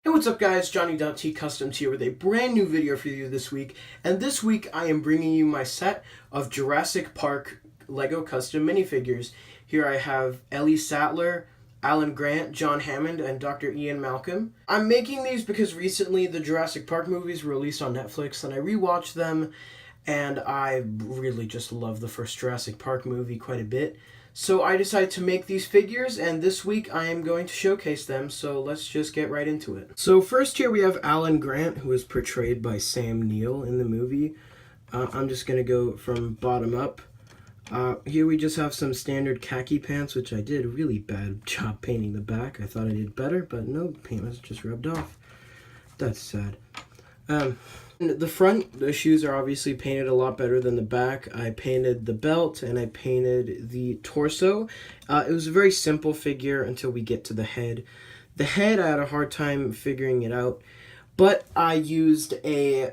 Hey, what's up guys, Johnny.Tcustoms here with a brand new video for you this week. And this week I am bringing you my set of Jurassic Park Lego custom minifigures. Here I have Ellie Sattler, Alan Grant, John Hammond, and Dr. Ian Malcolm. I'm making these because recently the Jurassic Park movies were released on Netflix and I rewatched them and I really just love the first Jurassic Park movie quite a bit. So I decided to make these figures, and this week I am going to showcase them, so let's just get right into it. So first here we have Alan Grant, who is portrayed by Sam Neill in the movie. I'm just going to go from bottom up. Here we just have some standard khaki pants, which I did a really bad job painting the back. I thought I did better, but no, the paint was just rubbed off. That's sad. The front, the shoes are obviously painted a lot better than the back. I painted the belt and I painted the torso. It was a very simple figure until we get to the head. The head, I had a hard time figuring it out, but I used a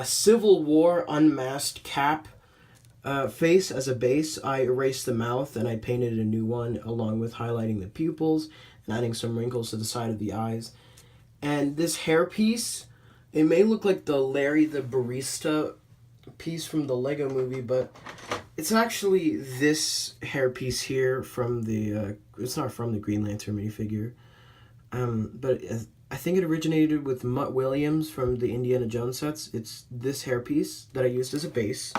Civil War unmasked cap face as a base. I erased the mouth and I painted a new one along with highlighting the pupils and adding some wrinkles to the side of the eyes. And this hairpiece, it may look like the Larry the Barista piece from the Lego movie, but it's actually this hairpiece here from the, it's not from the Green Lantern minifigure, but I think it originated with Mutt Williams from the Indiana Jones sets. It's this hairpiece that I used as a base.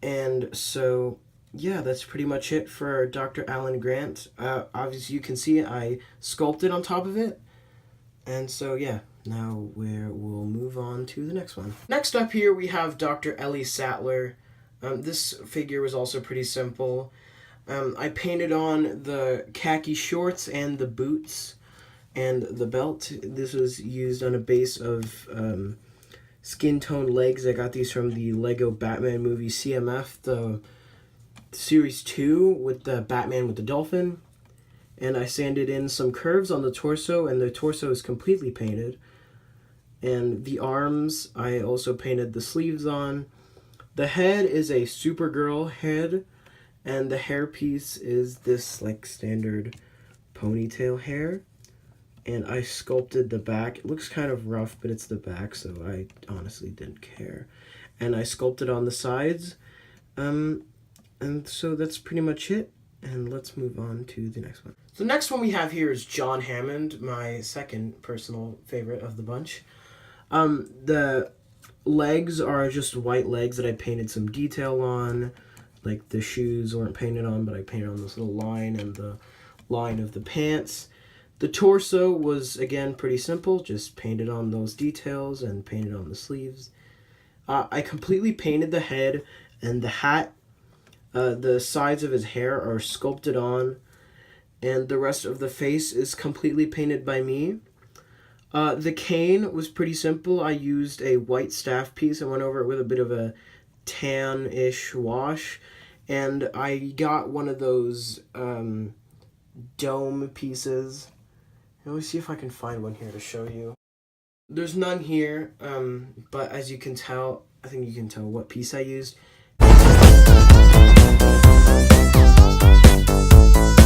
And so, yeah, that's pretty much it for Dr. Alan Grant. Obviously, you can see I sculpted on top of it. And so, yeah. Now we'll move on to the next one. Next up here we have Dr. Ellie Sattler. This figure was also pretty simple. I painted on the khaki shorts and the boots and the belt. This was used on a base of skin tone legs. I got these from the Lego Batman movie CMF, the Series 2 with the Batman with the dolphin. And I sanded in some curves on the torso, and the torso is completely painted. And the arms, I also painted the sleeves on. The head is a Supergirl head, and the hairpiece is this like standard ponytail hair. And I sculpted the back. It looks kind of rough, but it's the back, so I honestly didn't care. And I sculpted on the sides. And so that's pretty much it. And let's move on to the next one. So the next one we have here is John Hammond, my second personal favorite of the bunch. The legs are just white legs that I painted some detail on. Like the shoes weren't painted on, but I painted on this little line and the line of the pants. The torso was, again, pretty simple. Just painted on those details and painted on the sleeves. I completely painted the head and the hat. The sides of his hair are sculpted on, and the rest of the face is completely painted by me. The cane was pretty simple. I used a white staff piece. I went over it with a bit of a tan-ish wash, and I got one of those dome pieces. Let me see if I can find one here to show you. There's none here, but as you can tell, I think you can tell what piece I used.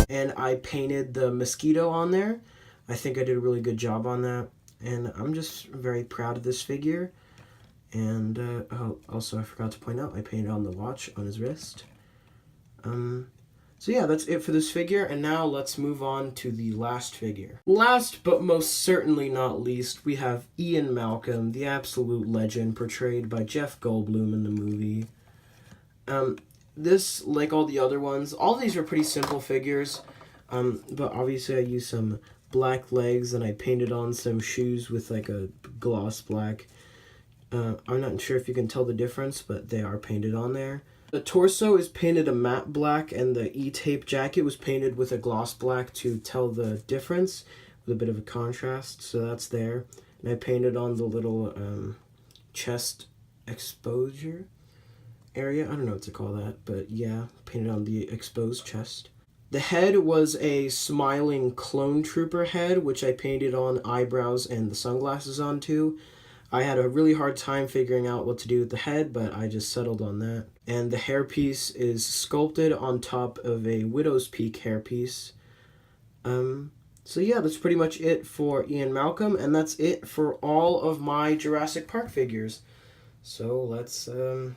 And I painted the mosquito on there. I think I did a really good job on that. And I'm just very proud of this figure. And also I forgot to point out, I painted on the watch on his wrist. So yeah, that's it for this figure. And now let's move on to the last figure. Last but most certainly not least, we have Ian Malcolm, the absolute legend portrayed by Jeff Goldblum in the movie. This, like all the other ones, all these are pretty simple figures, but obviously I used some black legs and I painted on some shoes with like a gloss black. I'm not sure if you can tell the difference, but they are painted on there. The torso is painted a matte black and the E-tape jacket was painted with a gloss black to tell the difference with a bit of a contrast, so that's there. And I painted on the little chest exposure area. I don't know what to call that, but yeah, painted on the exposed chest. The head was a smiling clone trooper head, which I painted on eyebrows and the sunglasses onto. I had a really hard time figuring out what to do with the head, but I just settled on that. And the hairpiece is sculpted on top of a widow's peak hairpiece. So yeah, that's pretty much it for Ian Malcolm, and that's it for all of my Jurassic Park figures. So let's do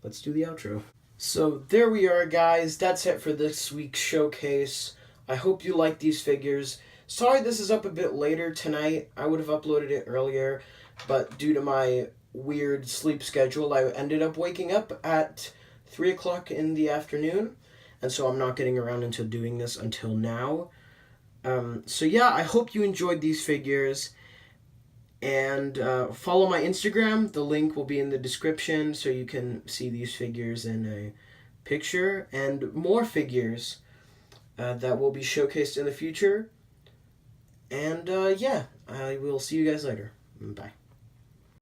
the outro. So there we are, guys. That's it for this week's showcase. I hope you like these figures. Sorry this is up a bit later tonight. I would have uploaded it earlier, but due to my weird sleep schedule, I ended up waking up at 3 o'clock in the afternoon, and so I'm not getting around into doing this until now. So yeah, I hope you enjoyed these figures, and follow my Instagram. The link will be in the description so you can see these figures in a picture and more figures that will be showcased in the future. And yeah, I will see you guys later. Bye.